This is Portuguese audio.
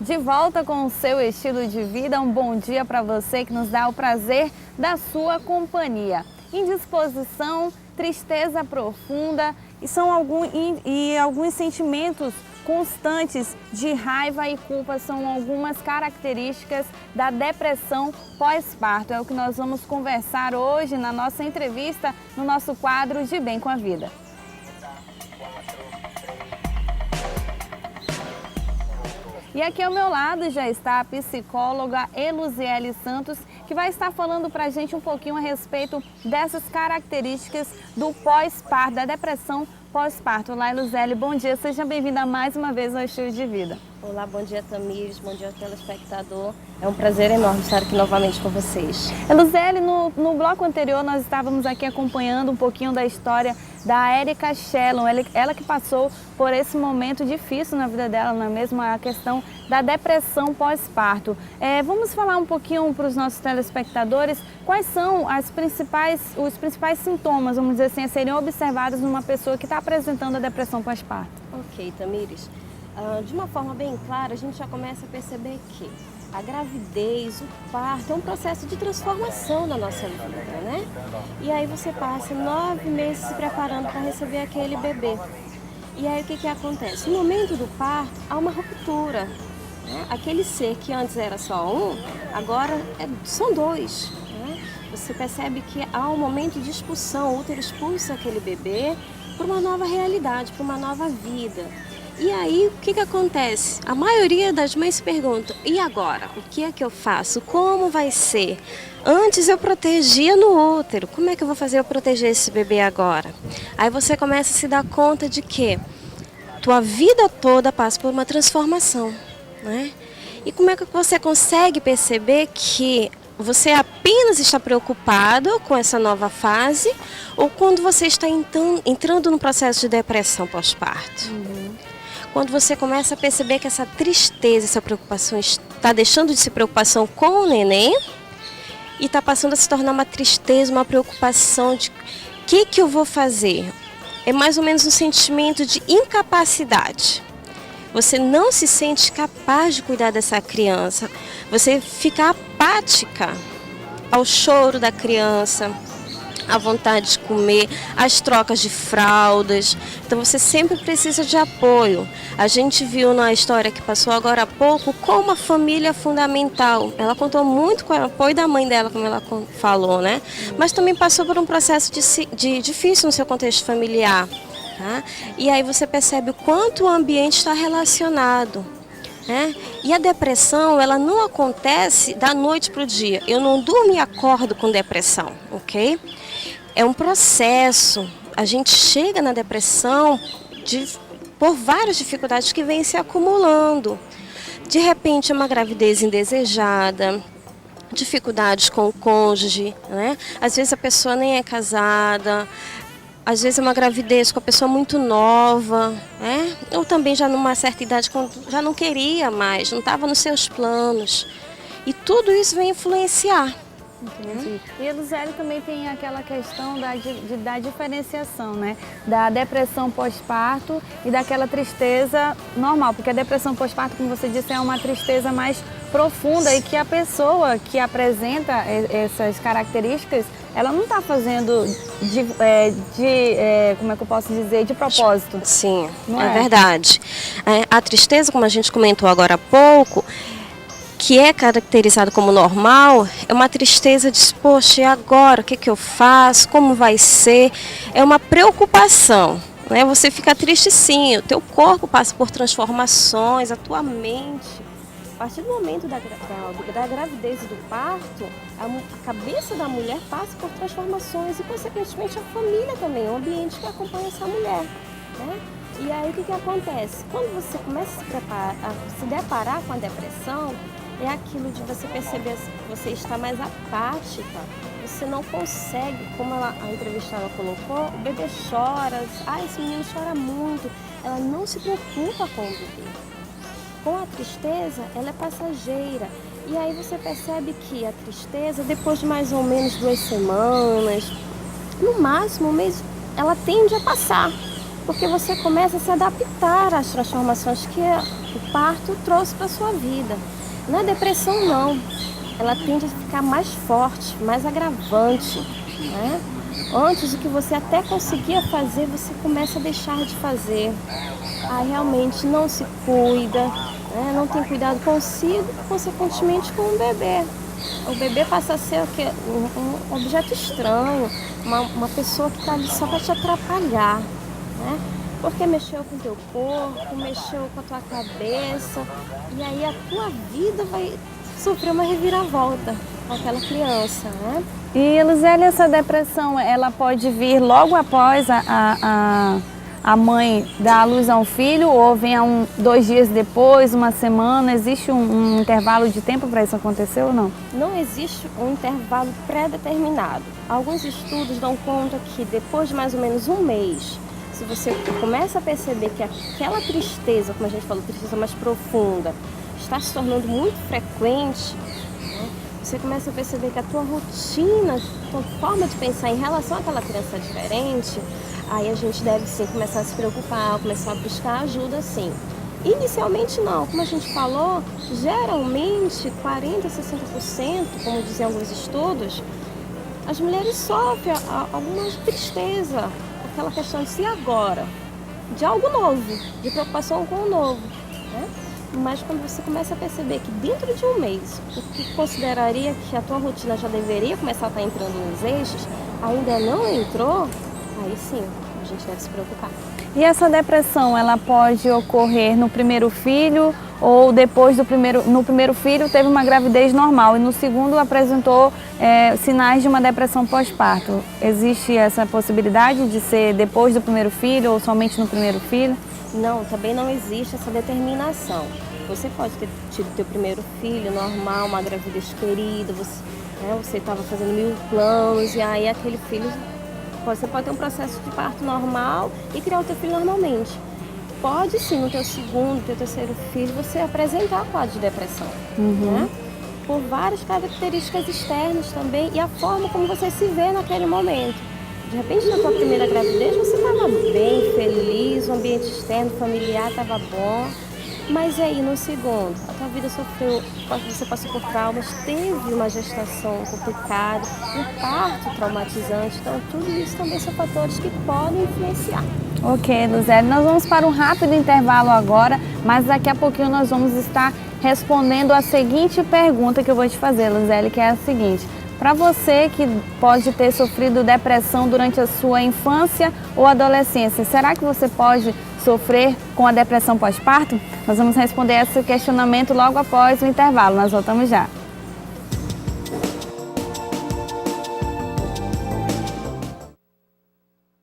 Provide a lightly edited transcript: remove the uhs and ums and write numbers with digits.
De volta com o seu estilo de vida, um bom dia para você que nos dá o prazer da sua companhia. Indisposição, tristeza profunda e alguns sentimentos constantes de raiva e culpa são algumas características da depressão pós-parto. É o que nós vamos conversar hoje na nossa entrevista, no nosso quadro De Bem com a Vida. E aqui ao meu lado já está a psicóloga Eluziele Santos, que vai estar falando para a gente um pouquinho a respeito dessas características do pós-parto, da depressão pós-parto. Olá, Eluziele, bom dia, seja bem-vinda mais uma vez ao Estilo de Vida. Olá, bom dia, Tamires, bom dia, telespectador. É um prazer enorme estar aqui novamente com vocês. Eluziele, no bloco anterior nós estávamos aqui acompanhando um pouquinho da história da Érica Shellon, ela que passou por esse momento difícil na vida dela, não é mesmo? A questão da depressão pós-parto. Vamos falar um pouquinho para os nossos telespectadores quais são os principais sintomas, vamos dizer assim, a serem observados numa pessoa que está apresentando a depressão pós-parto. Ok, Tamires. De uma forma bem clara, a gente já começa a perceber que a gravidez, o parto, é um processo de transformação na nossa vida, né? E aí você passa 9 meses se preparando para receber aquele bebê. E aí o que acontece? No momento do parto, há uma ruptura, né? Aquele ser que antes era só um, agora são dois, né? Você percebe que há um momento de expulsão, o útero expulsa aquele bebê para uma nova realidade, para uma nova vida. E aí, o que acontece? A maioria das mães se perguntam, e agora? O que é que eu faço? Como vai ser? Antes eu protegia no útero, como é que eu vou fazer eu proteger esse bebê agora? Aí você começa a se dar conta de que tua vida toda passa por uma transformação, né? E como é que você consegue perceber que você apenas está preocupado com essa nova fase ou quando você está entrando no processo de depressão pós-parto? Quando você começa a perceber que essa tristeza, essa preocupação está deixando de ser preocupação com o neném e está passando a se tornar uma tristeza, uma preocupação de o que eu vou fazer? É mais ou menos um sentimento de incapacidade. Você não se sente capaz de cuidar dessa criança. Você fica apática ao choro da criança, a vontade de comer, as trocas de fraldas. Então você sempre precisa de apoio. A gente viu na história que passou agora há pouco como a família é fundamental. Ela contou muito com o apoio da mãe dela, como ela falou, né? Mas também passou por um processo de difícil no seu contexto familiar. Tá? E aí você percebe o quanto o ambiente está relacionado. Né? E a depressão, ela não acontece da noite para o dia. Eu não durmo e acordo com depressão, ok? É um processo. A gente chega na depressão por várias dificuldades que vêm se acumulando. De repente, uma gravidez indesejada, dificuldades com o cônjuge, né? Às vezes a pessoa nem é casada. Às vezes é uma gravidez com a pessoa muito nova, né? Ou também já numa certa idade, quando já não queria mais, não estava nos seus planos. E tudo isso vem influenciar. Entendi. E a Eluziele também tem aquela questão da diferenciação, né? Da depressão pós-parto e daquela tristeza normal, porque a depressão pós-parto, como você disse, é uma tristeza mais profunda e que a pessoa que apresenta essas características, ela não está fazendo como é que eu posso dizer, de propósito. Sim, é verdade. A tristeza, como a gente comentou agora há pouco, que é caracterizado como normal, é uma tristeza de, poxa, e agora? O que eu faço? Como vai ser? É uma preocupação, né? Você fica triste sim, o teu corpo passa por transformações, a tua mente. A partir do momento da gravidez e do parto, a cabeça da mulher passa por transformações e, consequentemente, a família também, o ambiente que acompanha essa mulher, né? E aí, o que acontece? Quando você começa a se deparar com a depressão, é aquilo de você perceber que você está mais apática, você não consegue, como a entrevistada colocou, o bebê chora, esse menino chora muito, ela não se preocupa com o bebê. Com a tristeza, ela é passageira. E aí você percebe que a tristeza, depois de mais ou menos 2 semanas, no máximo um mês, ela tende a passar. Porque você começa a se adaptar às transformações que o parto trouxe para a sua vida. Na depressão, não. Ela tende a ficar mais forte, mais agravante, né? Antes do que você até conseguia fazer, você começa a deixar de fazer. Aí realmente não se cuida, né? Não tem cuidado consigo e, consequentemente, com o bebê. O bebê passa a ser o quê? Um objeto estranho, uma pessoa que está ali só para te atrapalhar, né? Porque mexeu com o teu corpo, mexeu com a tua cabeça, e aí a tua vida vai sofrer uma reviravolta com aquela criança, né? E, Elizélia, essa depressão, ela pode vir logo após a mãe dar à luz a um filho, ou vem 2 dias depois, uma semana? Existe um intervalo de tempo para isso acontecer ou não? Não existe um intervalo pré-determinado. Alguns estudos dão conta que depois de mais ou menos um mês, se você começa a perceber que aquela tristeza, como a gente falou, tristeza mais profunda, está se tornando muito frequente, né? Você começa a perceber que a tua rotina, a tua forma de pensar em relação àquela criança é diferente, aí a gente deve sim começar a se preocupar, começar a buscar ajuda sim. Inicialmente não, como a gente falou, geralmente 40% a 60%, como dizem alguns estudos, as mulheres sofrem alguma tristeza, aquela questão de se agora, de algo novo, de preocupação com o novo, né? Mas quando você começa a perceber que dentro de um mês, o que consideraria que a tua rotina já deveria começar a estar entrando nos eixos, ainda não entrou, aí sim, a gente deve se preocupar. E essa depressão, ela pode ocorrer no primeiro filho, ou depois no primeiro filho teve uma gravidez normal e no segundo apresentou sinais de uma depressão pós-parto? Existe essa possibilidade de ser depois do primeiro filho ou somente no primeiro filho? Não, também não existe essa determinação. Você pode ter tido teu primeiro filho normal, uma gravidez querida, você estava fazendo 1000 planos e aí aquele filho, você pode ter um processo de parto normal e criar o teu filho normalmente. Pode sim, no teu segundo, teu terceiro filho, você apresentar quadro de depressão, né? Por várias características externas também e a forma como você se vê naquele momento. De repente, na tua primeira gravidez, você estava bem, feliz, o ambiente externo, familiar estava bom. Mas aí, no segundo, a tua vida sofreu, você passou por traumas, teve uma gestação complicada, um parto traumatizante. Então, tudo isso também são fatores que podem influenciar. Ok, Luzélia, nós vamos para um rápido intervalo agora, mas daqui a pouquinho nós vamos estar respondendo a seguinte pergunta que eu vou te fazer, Luzélia, que é a seguinte. Para você que pode ter sofrido depressão durante a sua infância ou adolescência, será que você pode sofrer com a depressão pós-parto? Nós vamos responder esse questionamento logo após o intervalo. Nós voltamos já.